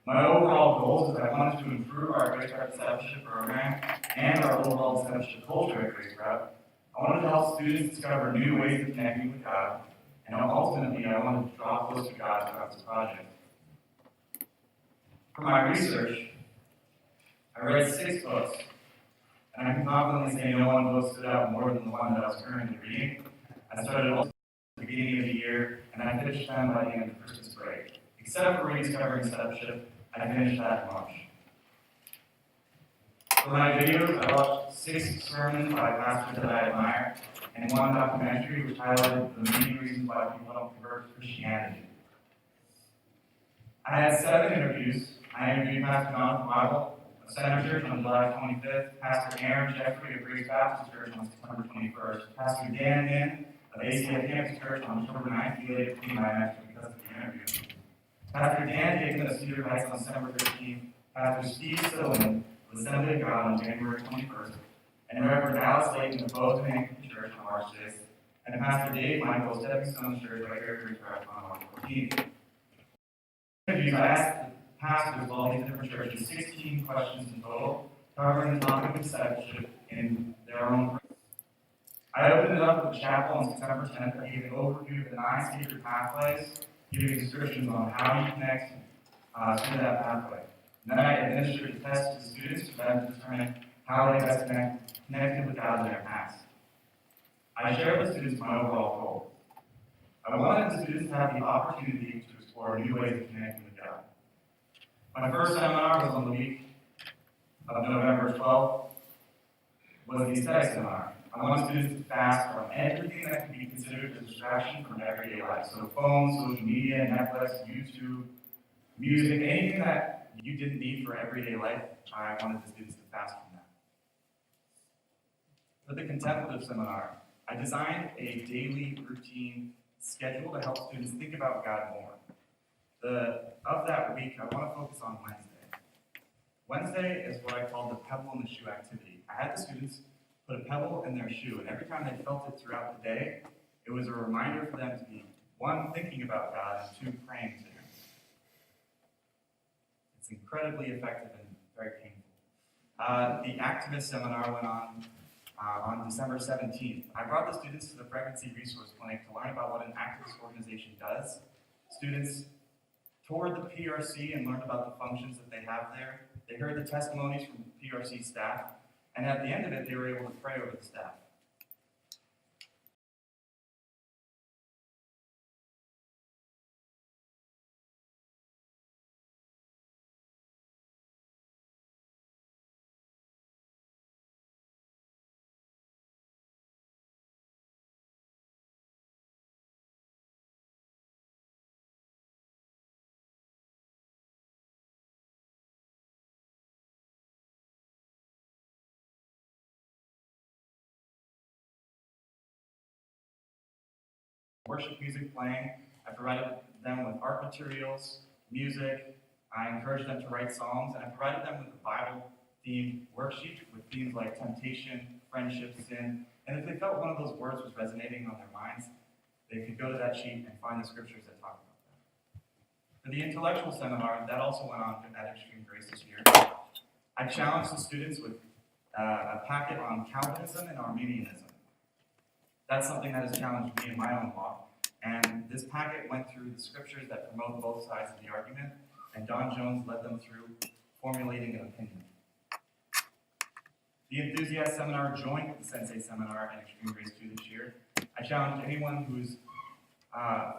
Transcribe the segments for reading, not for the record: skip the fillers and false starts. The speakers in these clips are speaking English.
My overall goals is I wanted to improve our Grace Prep Discipleship Program and our overall discipleship culture at Grace Prep. I wanted to help students discover new ways of connecting with God, and ultimately I wanted to draw close to God throughout this project. For my research, I read 6 books, and I can confidently say no one book stood out more than the one that I was currently reading. I started at the beginning of the year, and I finished them by the end of the Christmas break. Except for rediscovering discipleship, I finished that in March. For my videos, I watched 6 sermons by pastors that I admire, and 1 documentary which highlighted the many reasons why people don't convert to Christianity. I had 7 interviews. I interviewed Pastor Don from Bible of Center Church on July 25th, Pastor Aaron Jeffrey of Grace Baptist Church on September 21st, Pastor Dan Min of ACF Campus Church on October 9th. He later became my mentor because of the interview. Pastor Dan Hickman of Cedar Heights on December 13th, Pastor Steve Silliman of Assembly of God on January 21st, and Reverend Alice Layton of Bozeman Anglican Church on March 6th, and Pastor Dave Michael of Stepping Stone Church right here at Grace Prep on March 14th. Interviews, I asked the pastors of all these different churches 16 questions in total, covering the topic of discipleship in their own prayer. I opened it up with the chapel on September 10th. I gave an overview of the 9 secret pathways, giving instructions on how you connect to that pathway. And then I administered a test to the students for them to determine how they best connected with God in their past. I shared with the students my overall goal. I wanted the students to have the opportunity to explore new ways of connecting with God. My first seminar was on the week of November 12th, was the aesthetic seminar. I want students to fast from everything that can be considered a distraction from everyday life. So phones, social media, Netflix, YouTube, music, anything that you didn't need for everyday life, I wanted the students to fast from that. For the contemplative seminar, I designed a daily routine schedule to help students think about God more. Of that week, I want to focus on Wednesday. Wednesday is what I call the pebble in the shoe activity. I had the students put a pebble in their shoe, and every time they felt it throughout the day, it was a reminder for them to be, 1, thinking about God, and 2, praying to Him. It's incredibly effective and very painful. The activist seminar went on December 17th. I brought the students to the Pregnancy Resource Clinic to learn about what an activist organization does. Students toured the PRC and learned about the functions that they have there. They heard the testimonies from the PRC staff, and at the end of it, they were able to pray over the staff. Worship music playing. I provided them with art materials, music. I encouraged them to write songs, and I provided them with a Bible-themed worksheet with themes like temptation, friendship, sin. And if they felt one of those words was resonating on their minds, they could go to that sheet and find the scriptures that talk about that. For the intellectual seminar, that also went on at Extreme Grace this year. I challenged the students with a packet on Calvinism and Arminianism. That's something that has challenged me in my own walk. And this packet went through the scriptures that promote both sides of the argument, and Don Jones led them through formulating an opinion. The Enthusiast Seminar joined the Sensei Seminar at Extreme Grace 2 this year. I challenge anyone who's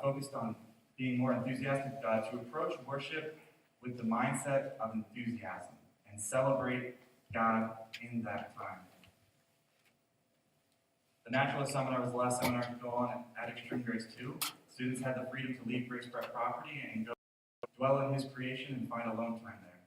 focused on being more enthusiastic to approach worship with the mindset of enthusiasm and celebrate God in that time. The Naturalist Seminar was the last seminar to go on at Extreme Grace 2. Students had the freedom to leave Grace Prep property and go dwell in His creation and find alone time there.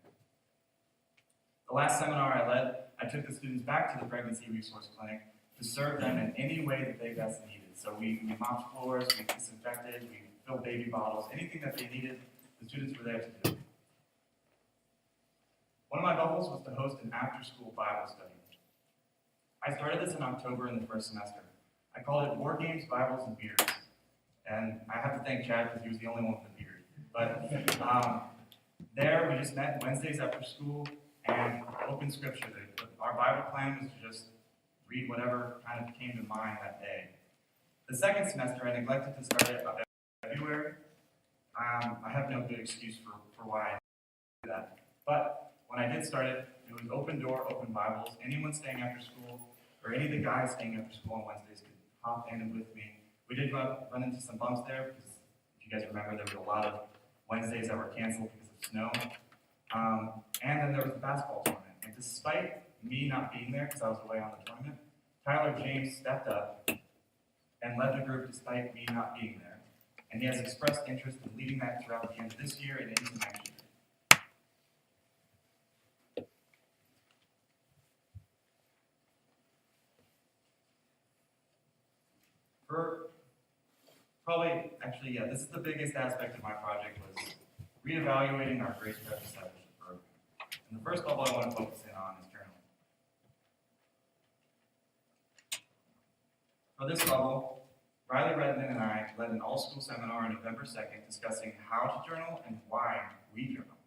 The last seminar I led, I took the students back to the Pregnancy Resource Clinic to serve them in any way that they best needed. So we mopped floors, we disinfected, we filled baby bottles, anything that they needed, the students were there to do. One of my goals was to host an after-school Bible study. I started this in October in the first semester. I called it Board Games, Bibles, and Beers. And I have to thank Chad because he was the only one with a beard. But There, we just met Wednesdays after school and open scripture. Our Bible plan was to just read whatever kind of came to mind that day. The second semester, I neglected to start it about February. I have no good excuse for why I did that. But when I did start it, it was open door, open Bibles. Anyone staying after school, or any of the guys staying after school on Wednesdays could hop in with me. We did run into some bumps there, because if you guys remember, there was a lot of Wednesdays that were canceled because of snow. And then there was the basketball tournament. And despite me not being there, because I was away on the tournament, Tyler James stepped up and led the group despite me not being there. And he has expressed interest in leading that throughout the end of this year and into next year. This is the biggest aspect of my project was reevaluating our Grace Prep Discipleship Program. And the first bubble I want to focus in on is journaling. For this bubble, Riley Redmond and I led an all-school seminar on November 2nd discussing how to journal and why we journal.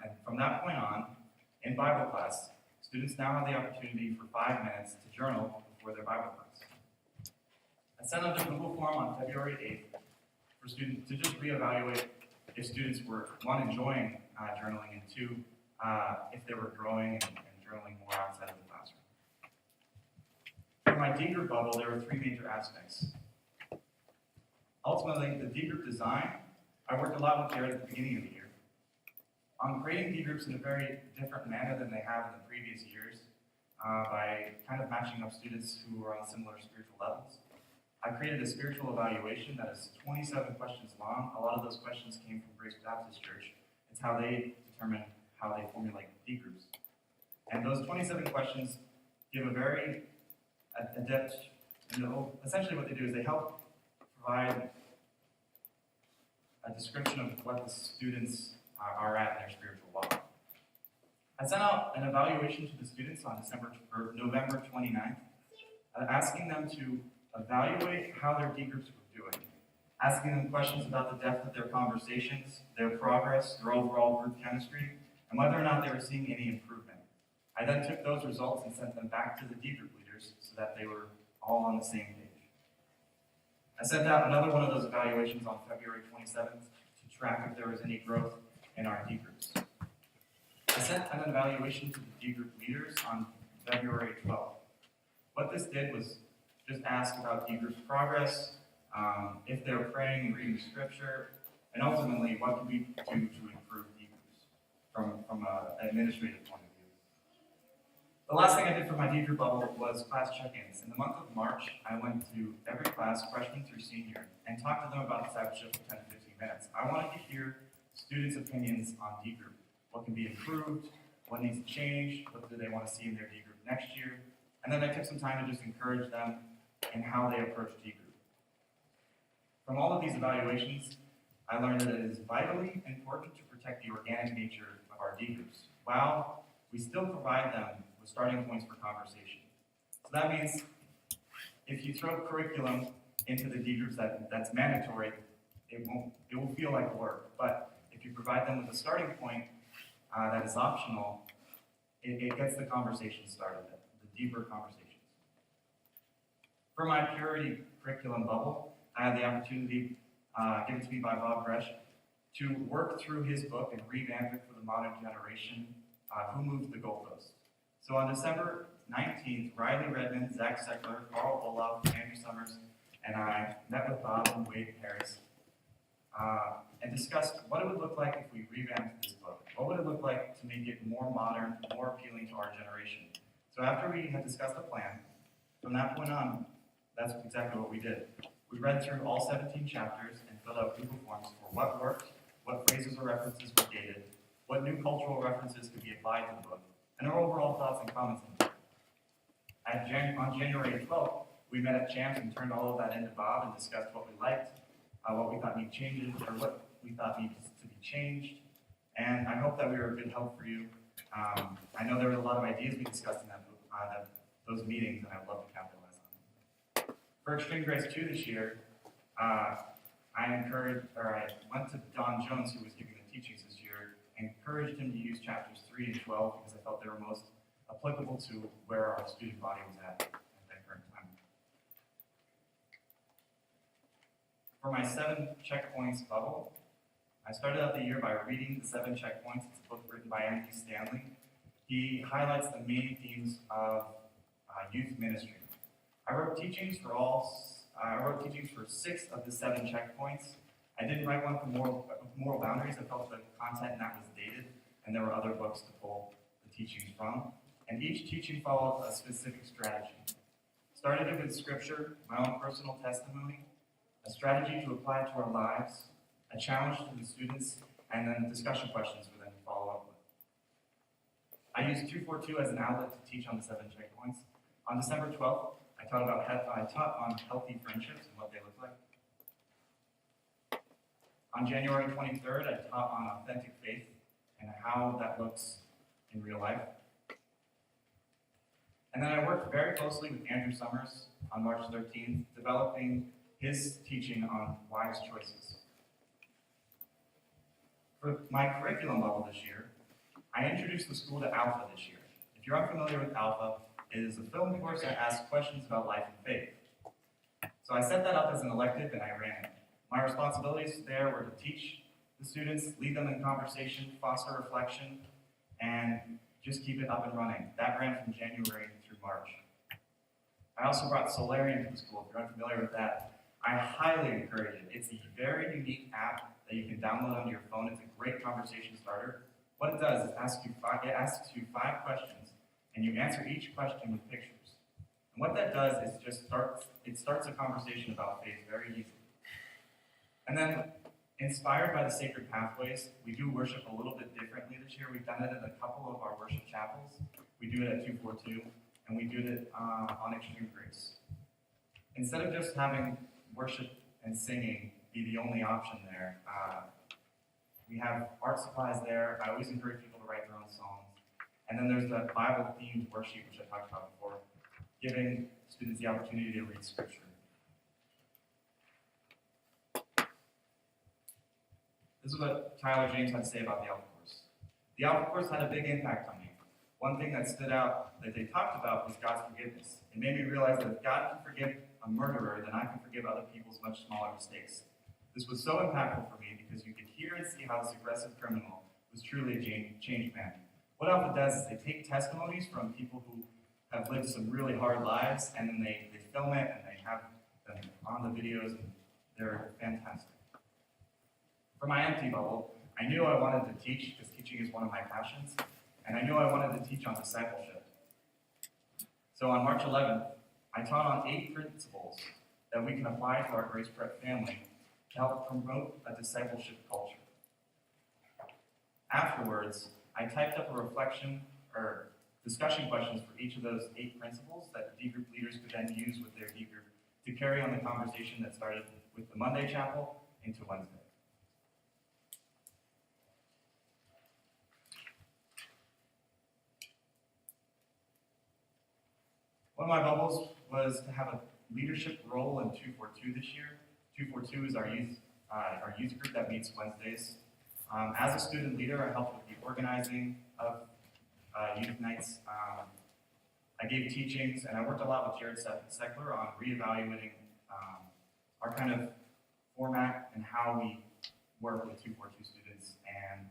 And from that point on, in Bible class, students now have the opportunity for 5 minutes to journal before their Bible class. I sent out a Google form on February 8th for students to just reevaluate if students were, one, enjoying journaling, and two, if they were growing and journaling more outside of the classroom. For my D group bubble, there were 3 major aspects. Ultimately, the D group design, I worked a lot with Jared at the beginning of the year on creating D groups in a very different manner than they have in the previous years, by kind of matching up students who are on similar spiritual levels. I created a spiritual evaluation that is 27 questions long. A lot of those questions came from Grace Baptist Church. It's how they determine how they formulate D groups. And those 27 questions give a very adept, essentially what they do is they help provide a description of what the students are at in their spiritual walk. I sent out an evaluation to the students on November 29th, asking them to evaluate how their D groups were doing, asking them questions about the depth of their conversations, their progress, their overall group chemistry, and whether or not they were seeing any improvement. I then took those results and sent them back to the D group leaders so that they were all on the same page. I sent out another one of those evaluations on February 27th to track if there was any growth in our D groups. I sent an evaluation to the D group leaders on February 12th. What this did was just ask about D group's progress, if they're praying and reading scripture, and ultimately what can we do to improve D groups from an administrative point of view. The last thing I did for my D group bubble was class check-ins. In the month of March, I went to every class, freshman through senior, and talked to them about discipleship for 10 to 15 minutes. I wanted to hear students' opinions on D group. What can be improved, what needs to change, what do they want to see in their D group next year, and then I took some time to just encourage them in how they approach D group. From all of these evaluations, I learned that it is vitally important to protect the organic nature of our D groups, while we still provide them with starting points for conversation. So that means if you throw curriculum into the D groups that's mandatory, it will feel like work. But if you provide them with a starting point that is optional, it gets the conversation started, the deeper conversations. For my purity curriculum bubble, I had the opportunity, given to me by Bob Gresh, to work through his book and revamp it for the modern generation, Who Moved the Goalpost. So on December 19th, Riley Redmond, Zach Seckler, Carl Olaf, Andrew Summers, and I met with Bob and Wade Harris and discussed what it would look like if we revamped this book. What would it look like to make it more modern, more appealing to our generation? So after we had discussed a plan, from that point on, that's exactly what we did. We read through all 17 chapters and filled out Google Forms for what worked, what phrases or references were dated, what new cultural references could be applied to the book, and our overall thoughts and comments on the book. On January 12th, we met at Champs and turned all of that into Bob and discussed what we liked, what we thought needed changes, or what we thought needed to be changed. And I hope that we were a good help for you. I know there were a lot of ideas we discussed in those meetings, and I'd love to capitalize on them. For Extreme Grace 2 this year, I went to Don Jones, who was giving the teachings this year, encouraged him to use chapters 3 and 12 because I felt they were most applicable to where our student body was at that current time. For my 7 checkpoints bubble, I started out the year by reading the 7 checkpoints. It's a book written by Andy Stanley. He highlights the main themes of youth ministry. I wrote teachings for 6 of the 7 checkpoints. I didn't write one for moral boundaries. I felt the content in that was dated, and there were other books to pull the teachings from. And each teaching followed a specific strategy. Started it with scripture, my own personal testimony, a strategy to apply to our lives, a challenge to the students, and then discussion questions for them to follow up with. I used 242 as an outlet to teach on the 7 checkpoints. On December 12th, I taught on healthy friendships and what they look like. On January 23rd, I taught on authentic faith and how that looks in real life. And then I worked very closely with Andrew Summers on March 13th, developing his teaching on wise choices. For my curriculum bubble this year, I introduced the school to Alpha this year. If you're unfamiliar with Alpha, it is a film course that asks questions about life and faith. So I set that up as an elective and I ran it. My responsibilities there were to teach the students, lead them in conversation, foster reflection, and just keep it up and running. That ran from January through March. I also brought Solarium to the school. If you're unfamiliar with that, I highly encourage it. It's a very unique app that you can download onto your phone. It's a great conversation starter. What it does is it asks you 5 questions, and you answer each question with pictures. And what that does is it starts a conversation about faith very easily. And then, inspired by the sacred pathways, we do worship a little bit differently this year. We've done it in a couple of our worship chapels. We do it at 242, and we do it on Extreme Grace. Instead of just having worship and singing be the only option there, we have art supplies there. I always encourage people to write their own songs. And then there's the Bible-themed worksheet, which I talked about before, giving students the opportunity to read Scripture. This is what Tyler James had to say about the Alpha course. The Alpha course had a big impact on me. One thing that stood out that they talked about was God's forgiveness. It made me realize that if God can forgive a murderer, then I can forgive other people's much smaller mistakes. This was so impactful for me because you could hear and see how this aggressive criminal was truly a changed man. What Alpha does is they take testimonies from people who have lived some really hard lives, and then they film it and they have them on the videos, and they're fantastic. For my empty bubble, I knew I wanted to teach because teaching is one of my passions, and I knew I wanted to teach on discipleship. So on March 11th, I taught on 8 principles that we can apply to our Grace Prep family to help promote a discipleship culture. Afterwards, I typed up a reflection or discussion questions for each of those 8 principles that D group leaders could then use with their D group to carry on the conversation that started with the Monday chapel into Wednesday. One of my bubbles was to have a leadership role in 242 this year. 242 is our youth group that meets Wednesdays. As a student leader, I helped with the organizing of youth nights. I gave teachings, and I worked a lot with Jared Seckler on reevaluating our kind of format and how we work with 242 students. And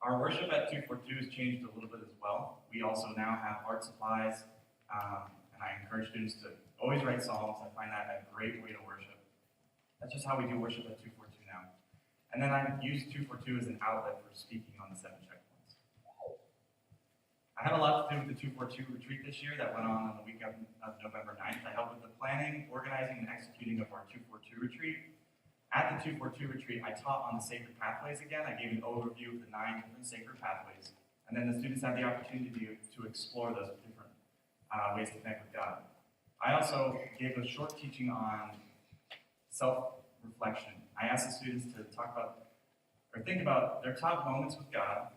our worship at 242 has changed a little bit as well. We also now have art supplies, and I encourage students to always write psalms. I find that a great way to worship. That's just how we do worship at 242 now. And then I use 242 as an outlet for speaking on the 7 checkpoints. I had a lot to do with the 242 retreat this year that went on the week of November 9th. I helped with the planning, organizing, and executing of our 242 retreat. At the 242 retreat, I taught on the sacred pathways again. I gave an overview of the 9 different sacred pathways. And then the students had the opportunity to explore those different ways to connect with God. I also gave a short teaching on self-reflection. I asked the students to talk about, or think about their top moments with God,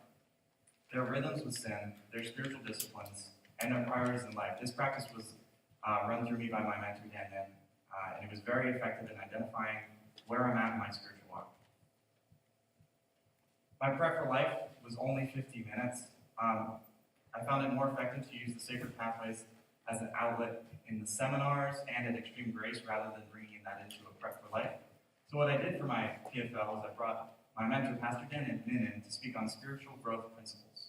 their rhythms with sin, their spiritual disciplines, and their priorities in life. This practice was run through me by my mentor, Dan Min, and it was very effective in identifying where I'm at in my spiritual walk. My prep for life was only 50 minutes. I found it more effective to use the sacred pathways as an outlet in the seminars and at Extreme Grace rather than bringing that into a prep for life. So what I did for my PFL was I brought my mentor, Pastor Dan Min, in to speak on spiritual growth principles.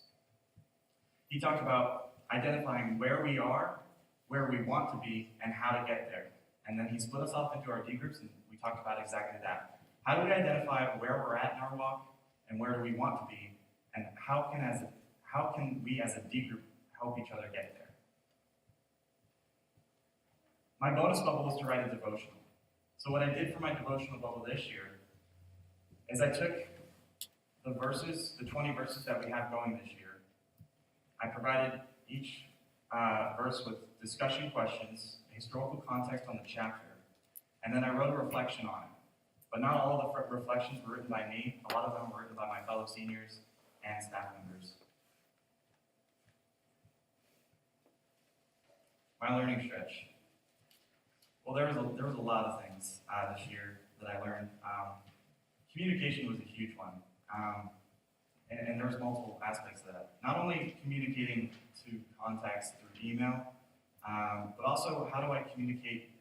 He talked about identifying where we are, where we want to be, and how to get there. And then he split us off into our D groups, and we talked about exactly that. How do we identify where we're at in our walk, and where do we want to be, and how can we as a D group help each other get there? My bonus bubble was to write a devotional. So what I did for my devotional bubble this year is I took the 20 verses that we have going this year. I provided each verse with discussion questions, historical context on the chapter, and then I wrote a reflection on it. But not all of the reflections were written by me. A lot of them were written by my fellow seniors and staff members. My learning stretch. Well, there was a lot of things this year that I learned. Communication was a huge one, and there was multiple aspects of that. Not only communicating to contacts through email, but also how do I communicate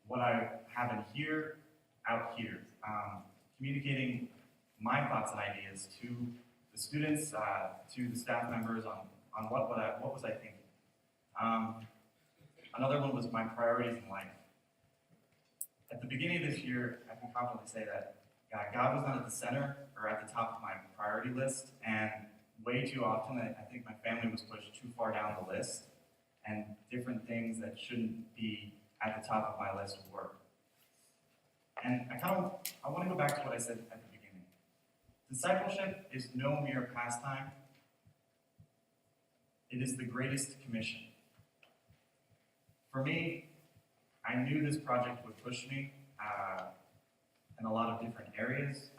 what I have in here out here. Communicating my thoughts and ideas to the students, to the staff members on what was I thinking. Another one was my priorities in life. At the beginning of this year, I can confidently say that God was not at the center or at the top of my priority list, and way too often I think my family was pushed too far down the list, and different things that shouldn't be at the top of my list were. And I want to go back to what I said at the beginning. Discipleship is no mere pastime. It is the greatest commission. For me, I knew this project would push me in a lot of different areas.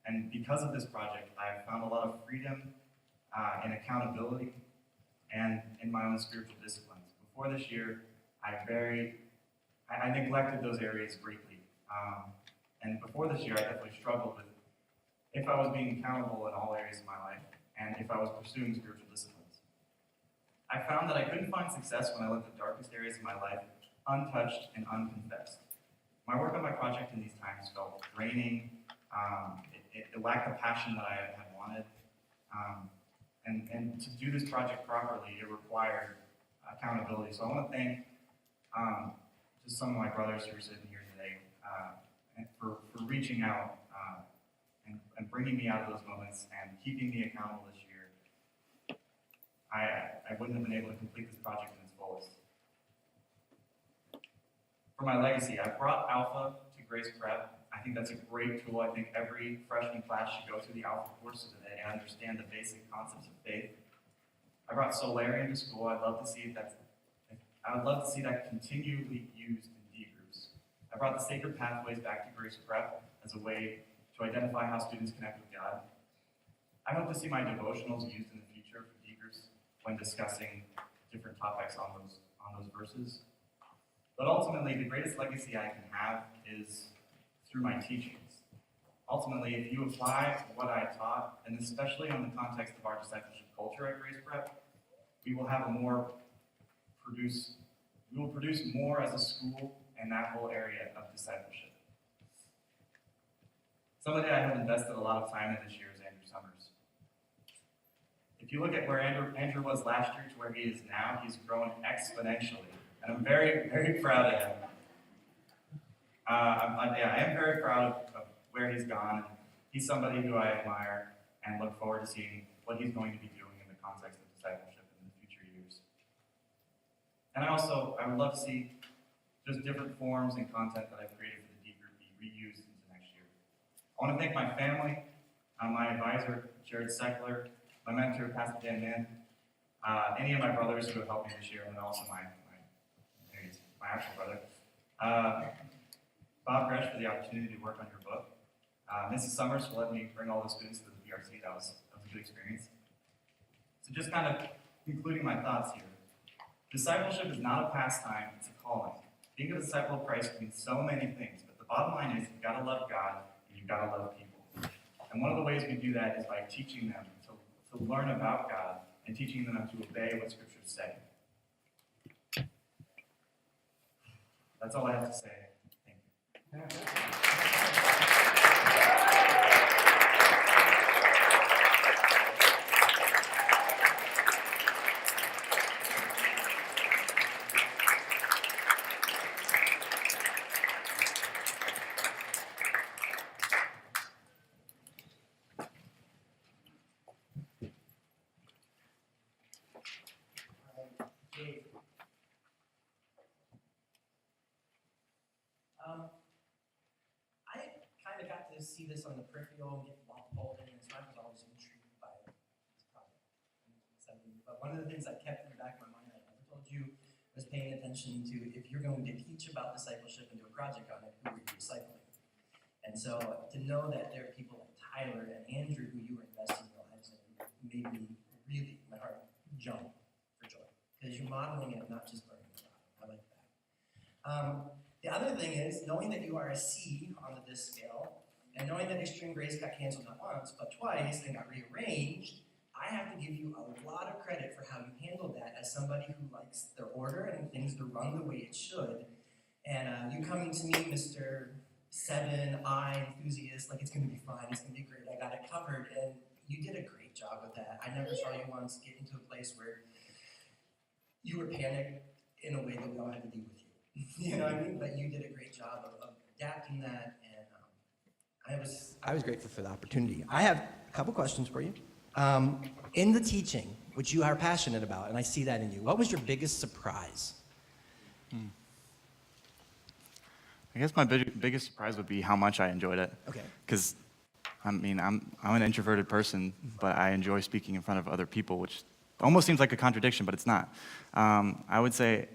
And because of this project, I found a lot of freedom and accountability and in my own spiritual disciplines. Before this year, I neglected those areas greatly. And before this year, I definitely struggled with if I was being accountable in all areas of my life and if I was pursuing spiritual disciplines. I found that I couldn't find success when I let the darkest areas of my life untouched and unconfessed. My work on my project in these times felt draining. It lacked the passion that I had wanted. And to do this project properly, it required accountability. So I want to thank just some of my brothers who are sitting here today for reaching out and bringing me out of those moments and keeping me accountable this year. I wouldn't have been able to complete this project in its fullest. For my legacy, I brought Alpha to Grace Prep. I think that's a great tool. I think every freshman class should go through the Alpha courses and understand the basic concepts of faith. I brought Solarium to school. I would love to see that continually used in D groups. I brought the Sacred Pathways back to Grace Prep as a way to identify how students connect with God. I hope to see my devotionals used in the future for D groups when discussing different topics on those verses. But ultimately, the greatest legacy I can have is through my teachings. Ultimately, if you apply what I taught, and especially on the context of our discipleship culture at Grace Prep, we will produce more as a school in that whole area of discipleship. Somebody I have invested a lot of time in this year is Andrew Summers. If you look at where Andrew was last year to where he is now, he's grown exponentially. And I'm very, very proud of him. I am very proud of where he's gone. He's somebody who I admire and look forward to seeing what he's going to be doing in the context of discipleship in the future years. And I would love to see just different forms and content that I've created for the D group be reused into next year. I want to thank my family, my advisor, Jared Seckler, my mentor, Pastor Dan Min, any of my brothers who have helped me this year, and also my actual brother, Bob Gresh, for the opportunity to work on your book, Mrs. Summers for letting me bring all the students to the PRC. That was a good experience. So just kind of concluding my thoughts here. Discipleship is not a pastime, it's a calling. Being a disciple of Christ means so many things, but the bottom line is you've got to love God and you've got to love people. And one of the ways we do that is by teaching them to learn about God and teaching them to obey what Scriptures say. That's all I have to say. Thank you. I kind of got to see this on the peripheral and get pulled in, and so I was always intrigued by this project. But one of the things I kept in the back of my mind, I never told you, was paying attention to if you're going to teach about discipleship and do a project on it, who are you discipling? And so to know that there are people like Tyler and Andrew who you are investing your lives in made me really, my heart jump for joy. Because you're modeling it, not just learning about it. I like that. The other thing is, knowing that you are a C on the disc scale, and knowing that Extreme Grace got canceled not once, but twice, and got rearranged, I have to give you a lot of credit for how you handled that as somebody who likes their order and things to run the way it should. And you coming to me, Mr. 7I enthusiast, like it's going to be fine, it's going to be great, I got it covered, and you did a great job with that. I never saw you once get into a place where you were panicked in a way that we all had to deal with you. You know what I mean? But you did a great job of adapting that, and I was grateful for the opportunity. I have a couple questions for you. In the teaching, which you are passionate about, and I see that in you, what was your biggest surprise? I guess my biggest surprise would be how much I enjoyed it. Okay. Because, I mean, I'm an introverted person, but I enjoy speaking in front of other people, which almost seems like a contradiction, but it's not. I would say,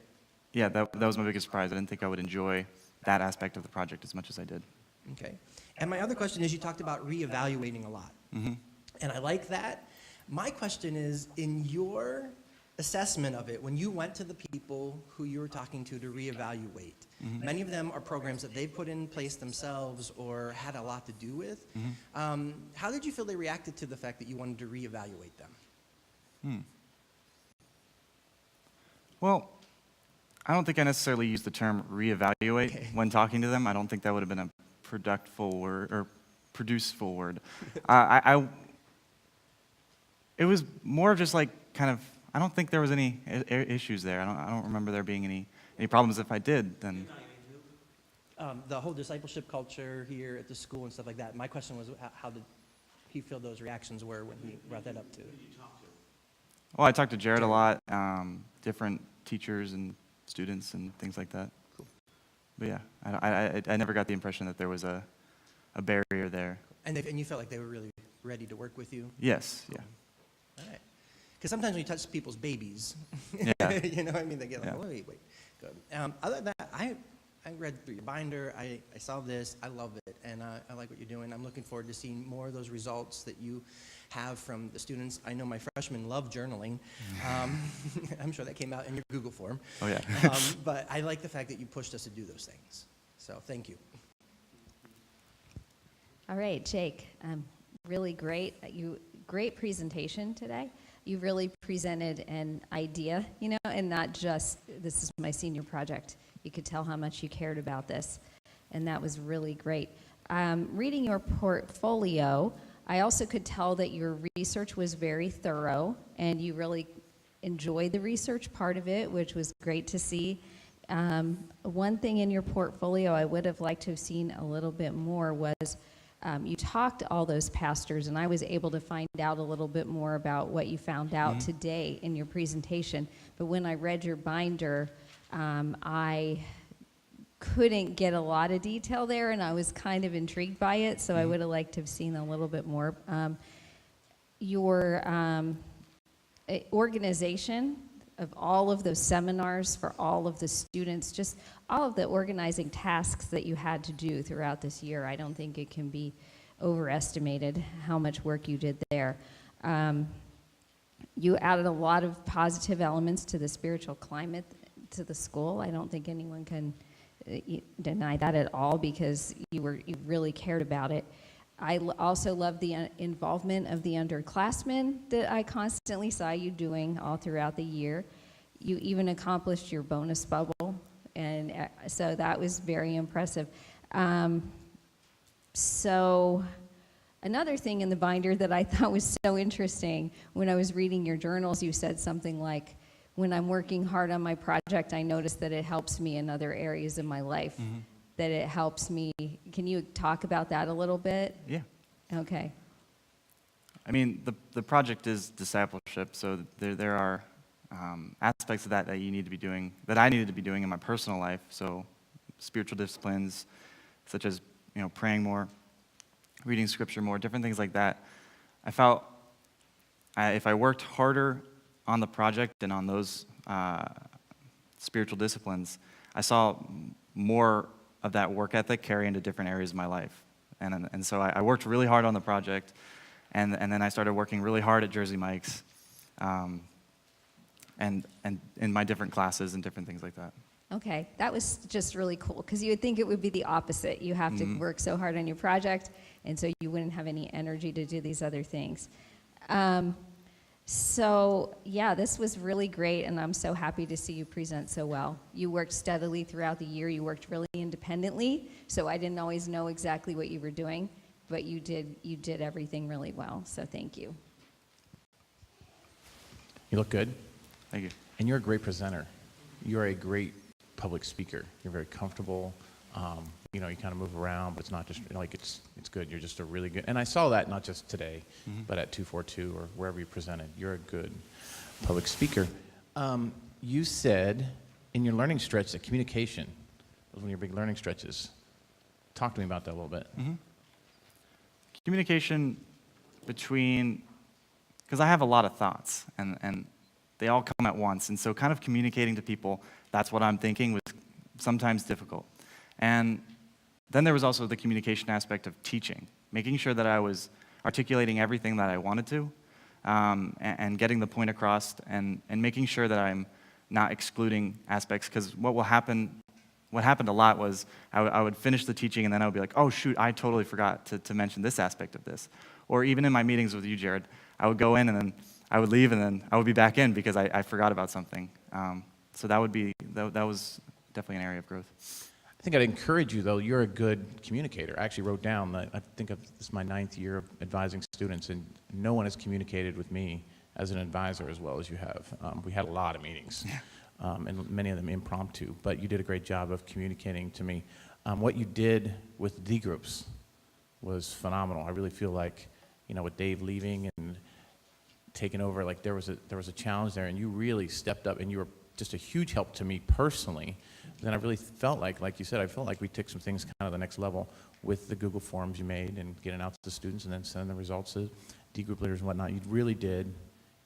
yeah, that was my biggest surprise. I didn't think I would enjoy that aspect of the project as much as I did. Okay. And my other question is, you talked about reevaluating a lot. Mm-hmm. And I like that. My question is, in your assessment of it, when you went to the people who you were talking to reevaluate, Mm-hmm. many of them are programs that they've put in place themselves or had a lot to do with. Mm-hmm. How did you feel they reacted to the fact that you wanted to reevaluate them? Well, I don't think I necessarily used the term reevaluate when talking to them. I don't think that would have been a productful word or produceful word. It was more of just like kind of, I don't think there was any issues there. I don't remember there being any problems. If I did, then. The whole discipleship culture here at the school and stuff like that. My question was, how did he feel those reactions were when he brought that up to? Well, I talked to Jared a lot, different teachers and students and things like that. Cool. But yeah, I never got the impression that there was a barrier there. And you felt like they were really ready to work with you? Yes, yeah. All right. Because sometimes when you touch people's babies, Yeah. you know what I mean? They get like, Yeah. wait. Good. Other than that, I read through your binder. I saw this. I love it. And I like what you're doing. I'm looking forward to seeing more of those results that you have from the students. I know my freshmen love journaling. I'm sure that came out in your Google form. Oh, yeah. But I like the fact that you pushed us to do those things. So thank you. All right, Jake, really great. Great presentation today. You really presented an idea, and not just, this is my senior project. You could tell how much you cared about this, and that was really great. Reading your portfolio, I also could tell that your research was very thorough, and you really enjoyed the research part of it, which was great to see. One thing in your portfolio I would have liked to have seen a little bit more was you talked to all those pastors, and I was able to find out a little bit more about what you found out today in your presentation. But when I read your binder, I couldn't get a lot of detail there, and I was kind of intrigued by it, so I would have liked to have seen a little bit more. Your organization of all of those seminars for all of the students, just all of the organizing tasks that you had to do throughout this year. I don't think it can be overestimated how much work you did there. You added a lot of positive elements to the spiritual climate to the school. I don't think anyone can deny that at all, because you really cared about it. I also love the involvement of the underclassmen that I constantly saw you doing all throughout the year. You even accomplished your bonus bubble, and so that was very impressive. So another thing in the binder that I thought was so interesting, when I was reading your journals, you said something like, when I'm working hard on my project, I notice that it helps me in other areas of my life, that it helps me. Can you talk about that a little bit? Yeah. Okay. I mean, the project is discipleship, so there are aspects of that you need to be doing, that I needed to be doing in my personal life. So spiritual disciplines, such as praying more, reading scripture more, different things like that. I felt if I worked harder on the project and on those spiritual disciplines, I saw more of that work ethic carry into different areas of my life. And so I worked really hard on the project, and then I started working really hard at Jersey Mike's, and in my different classes and different things like that. Okay, that was just really cool, because you would think it would be the opposite. You have to work so hard on your project, and so you wouldn't have any energy to do these other things. So yeah, this was really great, and I'm so happy to see you present so well. You worked steadily throughout the year. You worked really independently, so I didn't always know exactly what you were doing, but you did everything really well, so thank you. You look good. Thank you. And you're a great presenter. You're a great public speaker. You're very comfortable. You kind of move around, but it's not just like it's good. You're just a really good. And I saw that not just today, but at 242 or wherever you presented. You're a good public speaker. You said in your learning stretch that communication was one of your big learning stretches. Talk to me about that a little bit. Communication between, because I have a lot of thoughts, and they all come at once, and so kind of communicating to people, that's what I'm thinking, was sometimes difficult. And then there was also the communication aspect of teaching, making sure that I was articulating everything that I wanted to, and getting the point across, and making sure that I'm not excluding aspects, because what happened a lot was I would finish the teaching, and then I would be like, oh shoot, I totally forgot to mention this aspect of this. Or even in my meetings with you, Jared, I would go in, and then I would leave, and then I would be back in because I forgot about something. So that was definitely an area of growth. I think I'd encourage you, though. You're a good communicator. I actually wrote down that this is my 9th year of advising students, and no one has communicated with me as an advisor as well as you have. We had a lot of meetings, and many of them impromptu, but you did a great job of communicating to me. What you did with D groups was phenomenal. I really feel like, with Dave leaving and taking over, like there was a challenge there, and you really stepped up, and you were just a huge help to me personally. Then I really felt like you said, I felt like we took some things kind of the next level with the Google Forms you made and getting out to the students and then sending the results to D group leaders and whatnot. You really did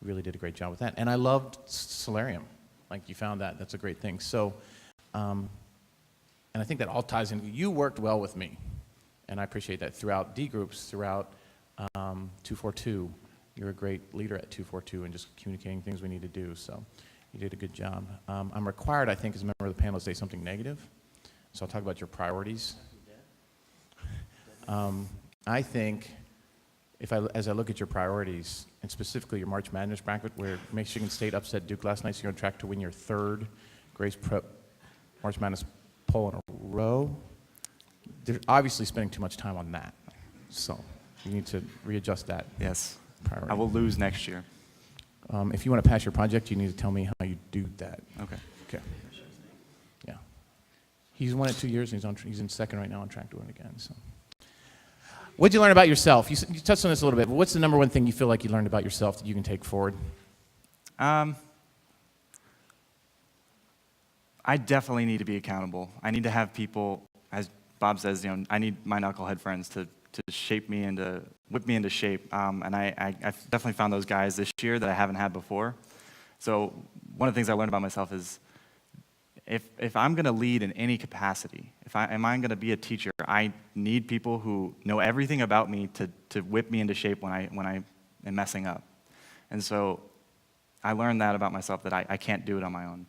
a great job with that. And I loved Solarium. Like you found that. That's a great thing. So, and I think that all ties in. You worked well with me, and I appreciate that throughout D groups, throughout 242. You're a great leader at 242 and just communicating things we need to do. So. You did a good job. I'm required, I think, as a member of the panel, to say something negative. So I'll talk about your priorities. I think, as I look at your priorities, and specifically your March Madness bracket, where Michigan State upset Duke last night, so you're on track to win your 3rd Grace Prep March Madness poll in a row. They're obviously spending too much time on that. So you need to readjust that. Yes. Priority. I will lose next year. If you want to pass your project, you need to tell me how you do that. Okay. Okay. Yeah. He's won it 2 years, and he's in 2nd right now, on track to win again. So, what did you learn about yourself? You touched on this a little bit, but what's the number one thing you feel like you learned about yourself that you can take forward? I definitely need to be accountable. I need to have people, as Bob says, I need my knucklehead friends to whip me into shape. And I've definitely found those guys this year that I haven't had before. So one of the things I learned about myself is if I'm going to lead in any capacity, am I going to be a teacher, I need people who know everything about me to whip me into shape when I am messing up. And so I learned that about myself, that I can't do it on my own.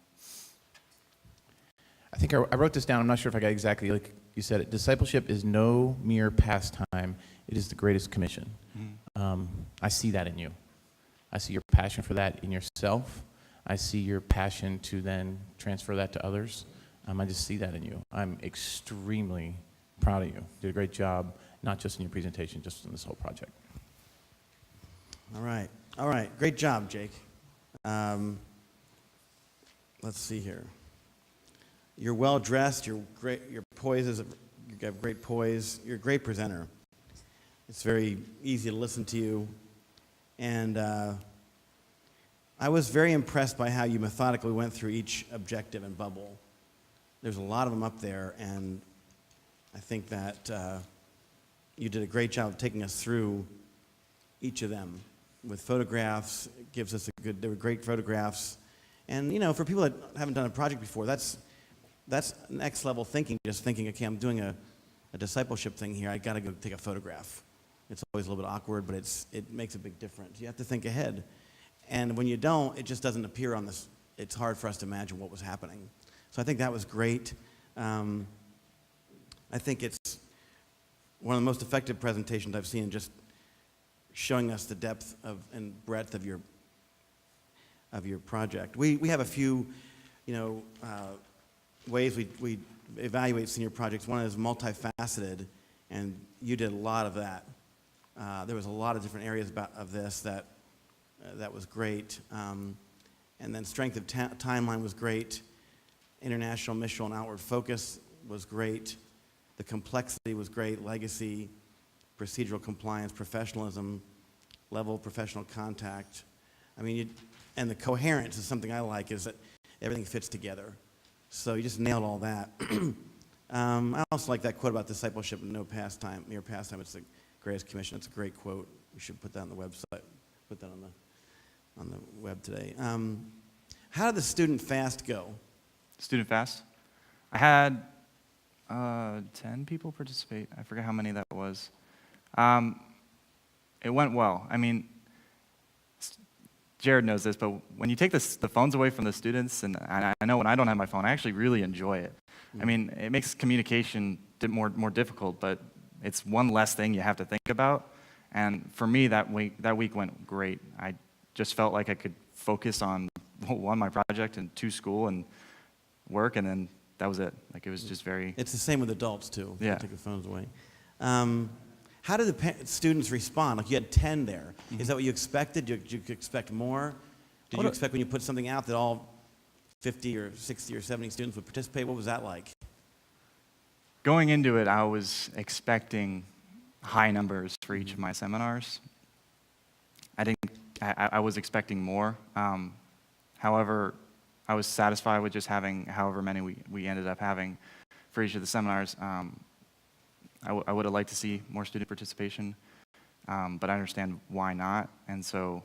I think I wrote this down. I'm not sure if I got exactly like you said it. Discipleship is no mere pastime. It is the greatest commission. I see that in you. I see your passion for that in yourself. I see your passion to then transfer that to others. I just see that in you. I'm extremely proud of you. You did a great job, not just in your presentation, just in this whole project. All right. Great job, Jake. Let's see here. You're well dressed. You're great. Your poise is. You have great poise. You're a great presenter. It's very easy to listen to you, and I was very impressed by how you methodically went through each objective and bubble. There's a lot of them up there, and I think that you did a great job of taking us through each of them with photographs. It gives us they were great photographs. And, you know, for people that haven't done a project before, that's next level thinking, just thinking, okay, I'm doing a discipleship thing here, I gotta go take a photograph. It's always a little bit awkward, but it makes a big difference. You have to think ahead. And when you don't, it just doesn't appear on this. It's hard for us to imagine what was happening. So I think that was great. I think it's one of the most effective presentations I've seen, just showing us the depth and breadth of your project. We have a few, ways we evaluate senior projects. One is multifaceted, and you did a lot of that. There was a lot of different areas of this that was great. And then strength of timeline was great. International, missional, and outward focus was great. The complexity was great. Legacy, procedural compliance, professionalism, level of professional contact. I mean, and the coherence is something I like, is that everything fits together. So you just nailed all that. I also like that quote about discipleship and no pastime, mere pastime. It's the greatest commission. It's a great quote. We should put that on the website. Put that on the web today. How did the student fast go? Student fast? I had 10 people participate. I forget how many that was. It went well. I mean, Jared knows this, but when you take the phones away from the students, and I know when I don't have my phone, I actually really enjoy it. I mean, it makes communication more difficult, but it's one less thing you have to think about. And for me, that week went great. I just felt like I could focus on, one, my project, and two, school and work, and then that was it. Like, it was just very... It's the same with adults, too. Yeah. Take the phones away. How did the students respond? Like, you had 10 there. Mm-hmm. Is that what you expected? Did you expect more? Did you expect when you put something out that all 50 or 60 or 70 students would participate? What was that like? Going into it, I was expecting high numbers for each of my seminars. I was expecting more. However, I was satisfied with just having however many we ended up having for each of the seminars. I would have liked to see more student participation, but I understand why not. And so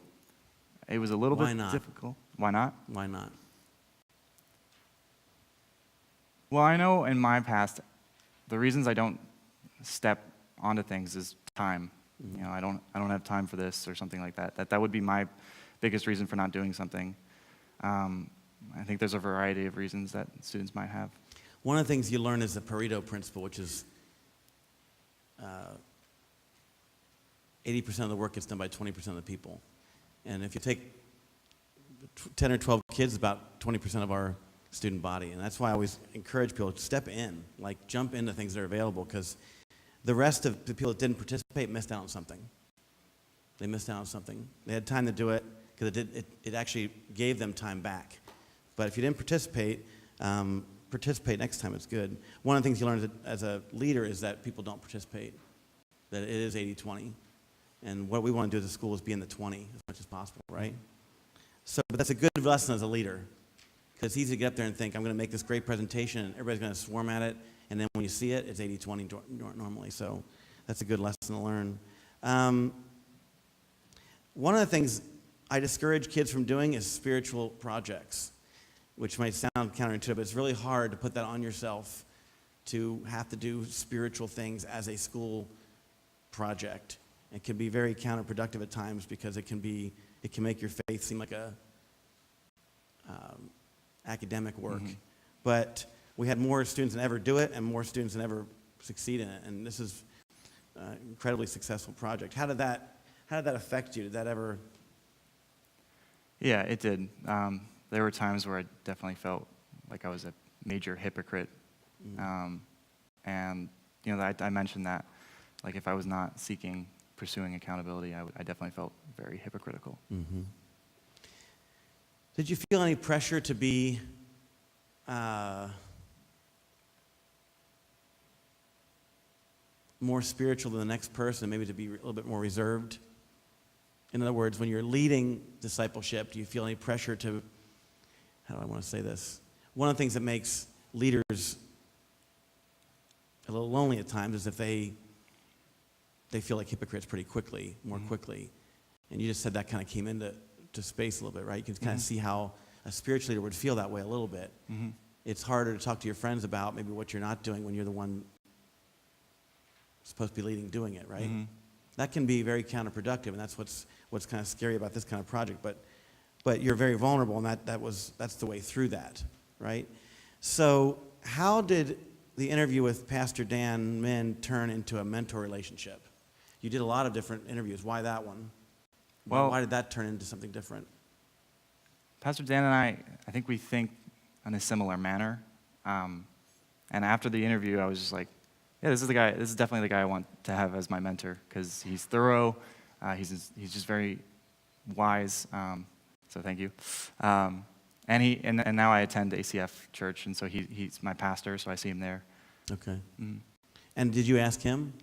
it was a little bit difficult. Why not? Why not? Well, I know in my past, the reasons I don't step onto things is time. You know, I don't have time for this or something like that. That would be my biggest reason for not doing something. I think there's a variety of reasons that students might have. One of the things you learn is the Pareto principle, which is 80% of the work gets done by 20% of the people. And if you take 10 or 12 kids, about 20% of our student body. And that's why I always encourage people to step in, like jump into things that are available, because the rest of the people that didn't participate missed out on something. They missed out on something. They had time to do it, because it actually gave them time back. But if you didn't participate, participate next time. It's good. One of the things you learn as a leader is that people don't participate, that it is 80-20. And what we want to do as a school is be in the 20 as much as possible, right? So, but that's a good lesson as a leader, because it's easy to get up there and think, I'm going to make this great presentation, and everybody's going to swarm at it, and then when you see it, it's 80-20 normally. So that's a good lesson to learn. One of the things I discourage kids from doing is spiritual projects, which might sound counterintuitive, but it's really hard to put that on yourself, to have to do spiritual things as a school project. It can be very counterproductive at times, because it can make your faith seem like a academic work. But we had more students than ever do it and more students than ever succeed in it. And this is an incredibly successful project. How did that affect you? Did that ever? Yeah, it did. There were times where I definitely felt like I was a major hypocrite. And, you know, I mentioned that, like, if I was not pursuing accountability, I definitely felt very hypocritical. Did you feel any pressure to be more spiritual than the next person, maybe to be a little bit more reserved? In other words, when you're leading discipleship, do you feel any pressure to, how do I want to say this? One of the things that makes leaders a little lonely at times is if they feel like hypocrites pretty quickly, more quickly. And you just said that kind of came into space a little bit, right? You can kind of see how a spiritual leader would feel that way a little bit. It's harder to talk to your friends about maybe what you're not doing when you're the one supposed to be leading doing it, right? That can be very counterproductive, and that's what's kind of scary about this kind of project. But you're very vulnerable, and that's the way through that, right? So how did the interview with Pastor Dan Min turn into a mentor relationship? You did a lot of different interviews. Why that one? Well, why did that turn into something different? Pastor Dan and I think we think in a similar manner. And after the interview, I was just like, yeah, this is definitely the guy I want to have as my mentor, because he's thorough, he's just very wise, so thank you. And now I attend ACF Church, and so he's my pastor, so I see him there. Okay. And did you ask him?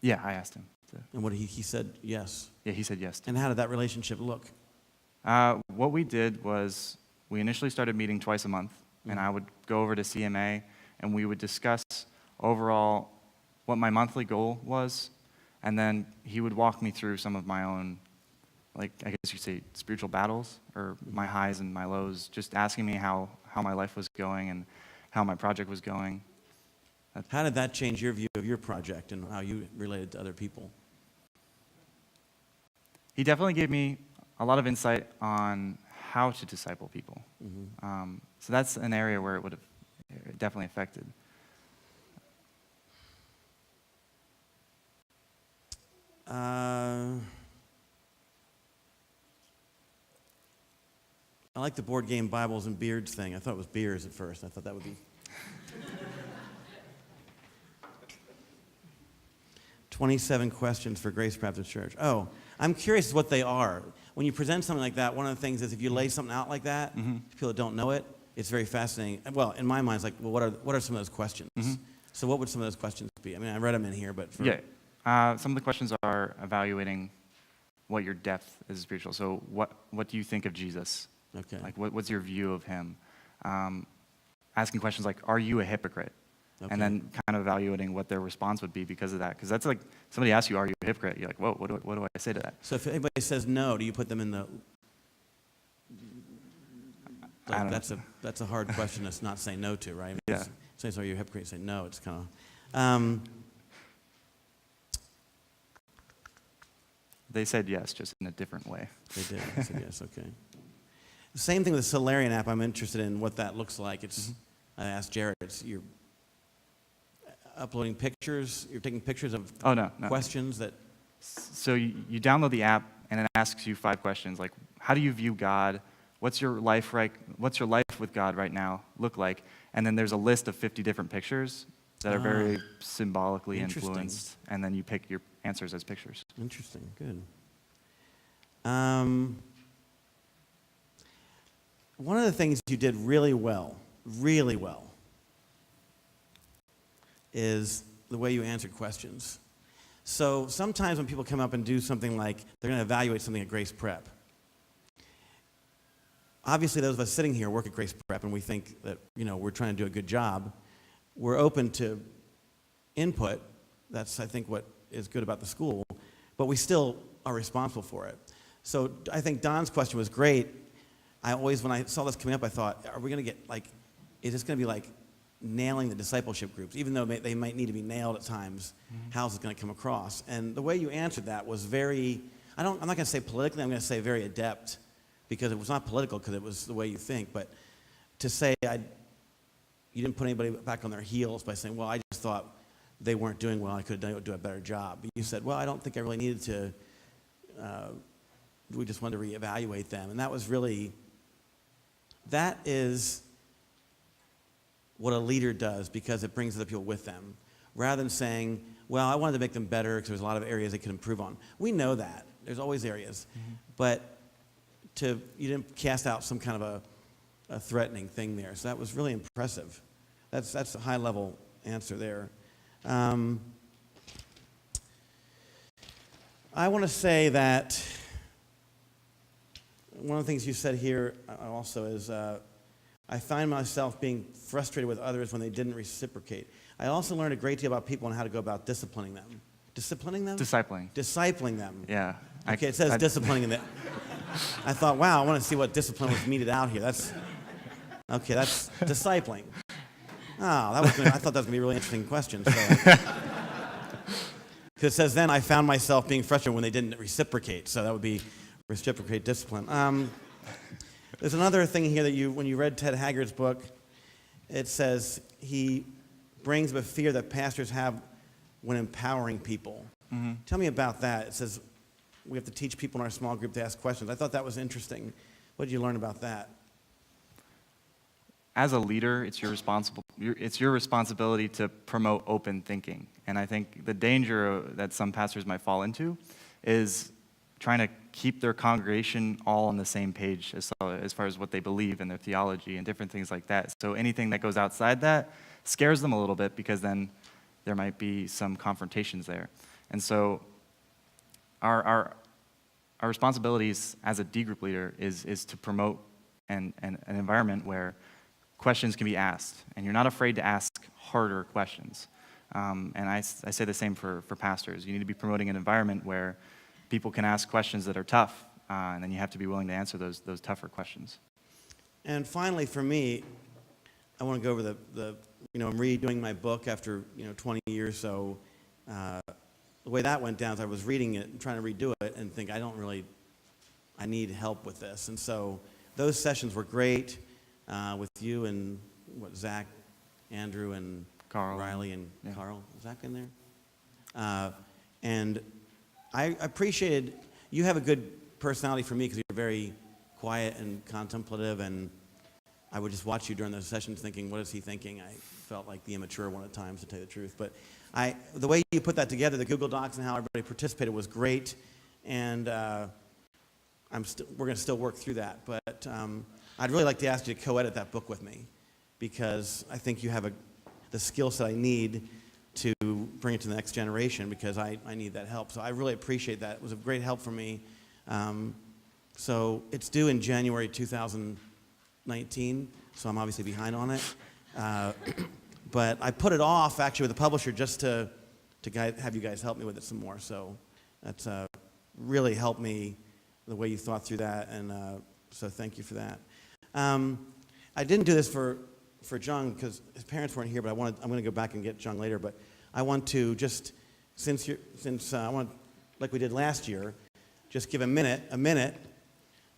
Yeah, I asked him. And what he said yes. Yeah, he said yes. And how did that relationship look? What we did was we initially started meeting twice a month, and I would go over to CMA, and we would discuss overall what my monthly goal was, and then he would walk me through some of my own, like, I guess you could say, spiritual battles, or my highs and my lows, just asking me how my life was going and how my project was going. How did that change your view of your project and how you related to other people? He definitely gave me a lot of insight on how to disciple people. So that's an area where it would have definitely affected. I like the board game Bibles and Beards thing. I thought it was beers at first. I thought that would be 27 questions for Grace Baptist Church. Oh, I'm curious what they are. When you present something like that, one of the things is if you lay something out like that, people that don't know it, it's very fascinating. Well, in my mind, it's like, well, what are some of those questions? So what would some of those questions be? I mean, I read them in here, but Yeah. Some of the questions are evaluating what your depth is spiritual. So what do you think of Jesus? Okay. Like, what's your view of him? Asking questions like, are you a hypocrite? Okay. And then kind of evaluating what their response would be because of that. Because that's like, somebody asks you, are you a hypocrite? You're like, whoa, what do I say to that? So if anybody says no, do you put them in the? I don't Like, that's a hard question to not say no to, right? Yeah. Say, so are you a hypocrite? You say no. It's kind of. They said yes, just in a different way. They did. I said yes. Okay. Same thing with the Solarian app. I'm interested in what that looks like. It's. I asked Jared. You're uploading pictures. You're taking pictures of No. questions that. So you download the app, and it asks you 5 questions, like, how do you view God? What's your life with God right now look like? And then there's a list of 50 different pictures that are very symbolically influenced, and then you pick your answers as pictures. Interesting. Good. One of the things you did really well, is the way you answered questions. So sometimes when people come up and do something like they're going to evaluate something at Grace Prep, obviously those of us sitting here work at Grace Prep and we think that, we're trying to do a good job. We're open to input. That's, I think, what is good about the school, but we still are responsible for it. So I think Don's question was great. When I saw this coming up, I thought, are we going to get, is this going to be like nailing the discipleship groups, even though they might need to be nailed at times? How's it going to come across? And the way you answered that was very, I'm not going to say politically, I'm going to say very adept because it was not political, because it was the way you think, but to say you didn't put anybody back on their heels by saying, well, I just thought they weren't doing well, I could do a better job. You said, well, I don't think I really needed to, we just wanted to reevaluate them. And that is what a leader does, because it brings other people with them. Rather than saying, well, I wanted to make them better because there's a lot of areas they could improve on. We know that. There's always areas. But you didn't cast out some kind of a threatening thing there. So that was really impressive. That's a high-level answer there. I want to say that one of the things you said here also is, I find myself being frustrated with others when they didn't reciprocate. I also learned a great deal about people and how to go about disciplining them. Disciplining them? Discipling. Discipling them. Yeah. Okay, it says disciplining them. I thought, wow, I want to see what discipline was meted out here. That's discipling. Oh, I thought that was going to be a really interesting question. Because it says then I found myself being frustrated when they didn't reciprocate. So that would be reciprocate discipline. There's another thing here that when you read Ted Haggard's book, it says he brings up a fear that pastors have when empowering people. Mm-hmm. Tell me about that. It says we have to teach people in our small group to ask questions. I thought that was interesting. What did you learn about that? As a leader, it's your responsibility to promote open thinking. And I think the danger that some pastors might fall into is trying to keep their congregation all on the same page as far as what they believe in their theology and different things like that. So anything that goes outside that scares them a little bit, because then there might be some confrontations there. And so our responsibilities as a D group leader is to promote an environment where questions can be asked, and you're not afraid to ask harder questions. And I say the same for pastors. You need to be promoting an environment where people can ask questions that are tough, and then you have to be willing to answer those tougher questions. And finally, for me, I want to go over I'm redoing my book after 20 years. So the way that went down is I was reading it and trying to redo it and think I need help with this. And so those sessions were great with you and Zach, Andrew, and Carl. Riley, and Carl. Is Zach in there? And I appreciated, you have a good personality for me because you're very quiet and contemplative, and I would just watch you during those sessions thinking, what is he thinking? I felt like the immature one at times, to tell you the truth. But the way you put that together, the Google Docs and how everybody participated was great, and we're going to still work through that. But I'd really like to ask you to co-edit that book with me, because I think you have the skill set I need to bring it to the next generation, because I need that help. So I really appreciate that. It was a great help for me. So it's due in January 2019, so I'm obviously behind on it. But I put it off, actually, with the publisher just to have you guys help me with it some more. So that's really helped me, the way you thought through that, and so thank you for that. I didn't do this for Jung because his parents weren't here, but I'm going to go back and get Jung later. But I want to just, since I want, like we did last year, just give a minute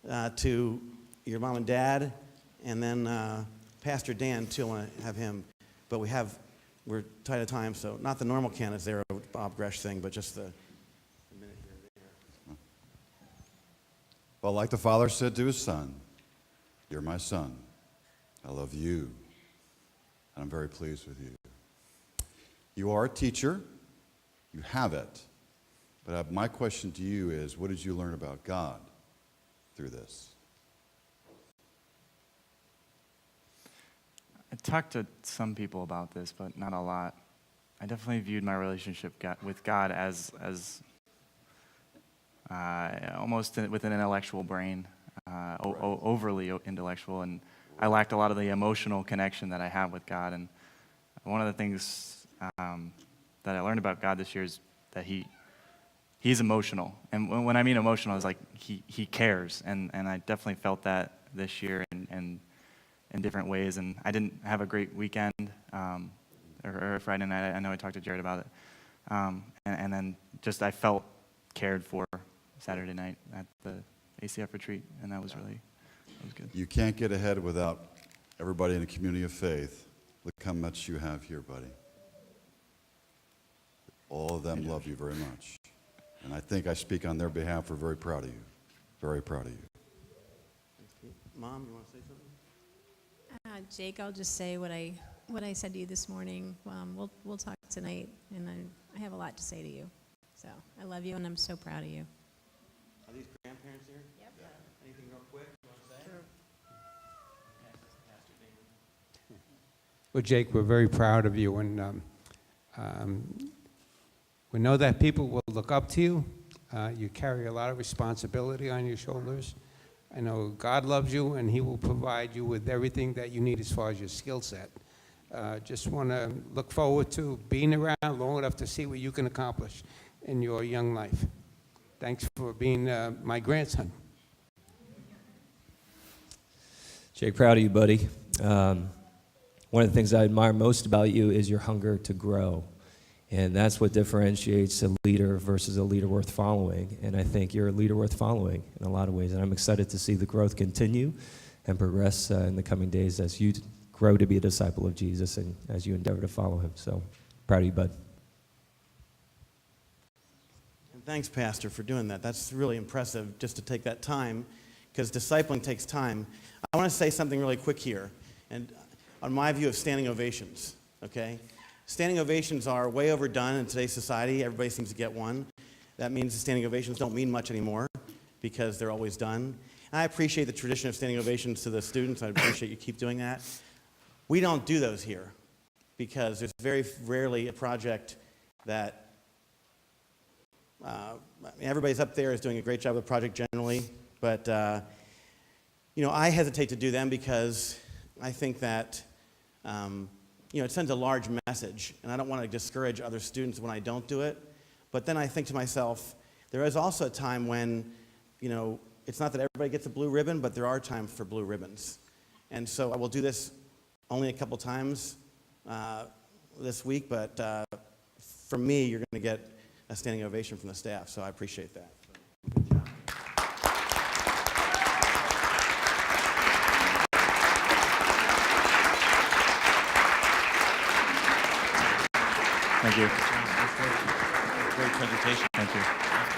to your mom and dad, and then Pastor Dan too. I want to have him, but we're tight of time, so not the normal Cannizzaro Bob Gresh thing, but just the minute here or there. Well, like the Father said to his Son, "You're my Son. I love you, and I'm very pleased with you." You are a teacher. You have it. But my question to you is, what did you learn about God through this? I talked to some people about this, but not a lot. I definitely viewed my relationship with God as almost with an intellectual brain, overly intellectual, and I lacked a lot of the emotional connection that I have with God. And one of the things that I learned about God this year is that He's emotional. And when I mean emotional, it's like He cares. And I definitely felt that this year and in different ways. And I didn't have a great weekend or Friday night. I know I talked to Jared about it. And then just I felt cared for Saturday night at the ACF retreat, and that was good. You can't get ahead without everybody in a community of faith. Look how much you have here, buddy. All of them love you very much. And I think I speak on their behalf. We're very proud of you. Very proud of you. Mom, you want to say something? Jake, I'll just say what I said to you this morning. We'll talk tonight, and I have a lot to say to you. So I love you, and I'm so proud of you. Are these grandparents here? Yep. Anything real quick you want to say? Sure. Well, Jake, we're very proud of you, and we know that people will look up to you. You carry a lot of responsibility on your shoulders. I know God loves you, and He will provide you with everything that you need as far as your skill set. Just want to look forward to being around long enough to see what you can accomplish in your young life. Thanks for being my grandson. Jake, proud of you, buddy. One of the things I admire most about you is your hunger to grow. And that's what differentiates a leader versus a leader worth following. And I think you're a leader worth following in a lot of ways. And I'm excited to see the growth continue and progress in the coming days as you grow to be a disciple of Jesus and as you endeavor to follow him. So proud of you, bud. And thanks, Pastor, for doing that. That's really impressive just to take that time, because discipling takes time. I want to say something really quick here, and on my view of standing ovations, okay? Standing ovations are way overdone in today's society. Everybody seems to get one. That means the standing ovations don't mean much anymore because they're always done. And I appreciate the tradition of standing ovations to the students. I appreciate you keep doing that. We don't do those here because there's very rarely a project that everybody's up there is doing a great job with the project generally, but I hesitate to do them because I think that it sends a large message, and I don't want to discourage other students when I don't do it. But then I think to myself, there is also a time when, it's not that everybody gets a blue ribbon, but there are times for blue ribbons. And so I will do this only a couple times this week, but for me, you're going to get a standing ovation from the staff, so I appreciate that. Good job. Thank you. Great presentation. Thank you.